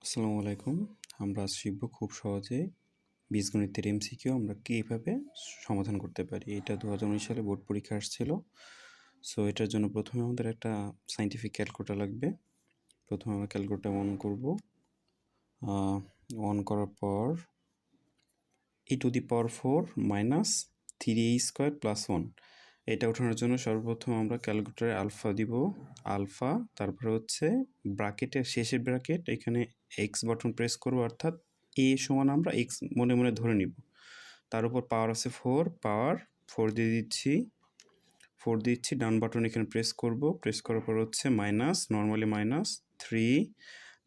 আসসালামু আলাইকুম। আমরা আজ শিখব খুব সহজে বীজগণিতের এমসিকিউ আমরা কিভাবে সমাধান করতে পারি। এটা 2019 সালে বোর্ড পরীক্ষা আসছিল। সো এটার জন্য প্রথমে আমাদের একটা সায়েন্টিফিক ক্যালকুলেটর লাগবে। প্রথমে আমরা ক্যালকুলেটর অন করব। অন করার পর e⁴ মাইনাস 3a² + 1 এটা ওঠানোর জন্য সর্বপ্রথম আমরা ক্যালকুলেটরে আলফা দিব। আলফা, তারপরে হচ্ছে ব্র্যাকেটের শেষের ব্র্যাকেট, এখানে এক্স বাটন প্রেস করব, অর্থাৎ এ সমান আমরা এক্স মনে মনে ধরে নিব। তার উপর পাওয়ার আছে 4, পাওয়ার 4 দিয়ে দিচ্ছি। 4 দিচ্ছি, ডান বাটন এখানে প্রেস করব। প্রেস করার পর হচ্ছে মাইনাস, নর্মালি মাইনাস 3,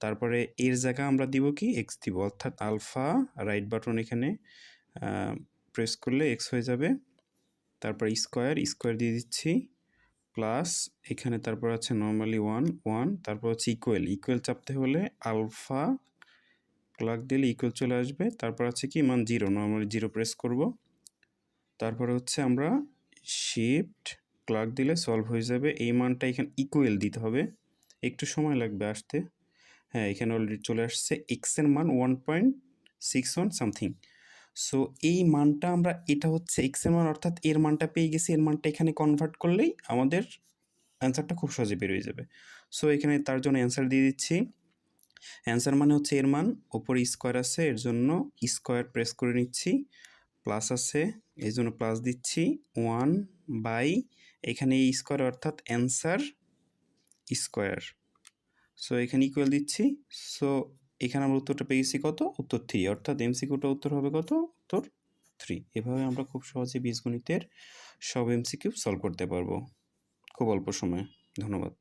তারপরে এর জায়গায় আমরা দিব কি এক্স দিব, অর্থাৎ আলফা রাইট বাটন এখানে প্রেস করলে এক্স হয়ে যাবে। তারপর স্কোয়ার দিয়ে দিচ্ছি, প্লাস এখানে তারপর আছে নর্মালি 1, তারপর হচ্ছে ইকুয়াল চাপতে হলে আলফা ক্লাক দিলে ইকুয়াল চলে আসবে। তারপর আছে কি মান 0, নর্মালি 0 প্রেস করব। তারপরে হচ্ছে আমরা শিফট ক্লাক দিলে সলভ হয়ে যাবে। এই মানটা এখানে ইকুয়াল দিতে হবে, একটু সময় লাগবে আসতে। হ্যাঁ, এখানে অলরেডি চলে আসছে এক্সের মান 1.61 সামথিং। সো এই মানটা আমরা, এটা হচ্ছে এক্সের মান, অর্থাৎ এর মানটা পেয়ে গেছি। এর মানটা এখানে কনভার্ট করলেই আমাদের অ্যান্সারটা খুব সহজে বের হয়ে যাবে। সো এখানে তার জন্য অ্যান্সার দিয়ে দিচ্ছি। অ্যান্সার মানে হচ্ছে এর মান, ওপরে স্কোয়ার আছে এর জন্য স্কোয়ার প্রেস করে নিচ্ছি, প্লাস আছে এই জন্য প্লাস দিচ্ছি 1 বাই এখানে এই স্কোয়ার, অর্থাৎ অ্যান্সার স্কোয়ার। সো এখানে ইকুয়াল দিচ্ছি। সো এখানে আমরা উত্তরটা পেয়ে গেছি কত, উত্তর 3, অর্থাৎ এমসিকিউটা উত্তর হবে কত, উত্তর 3। এভাবে আমরা খুব সহজে বীজগণিতের সব এমসিকিউ সলভ করতে পারবো খুব অল্প সময়ে। ধন্যবাদ।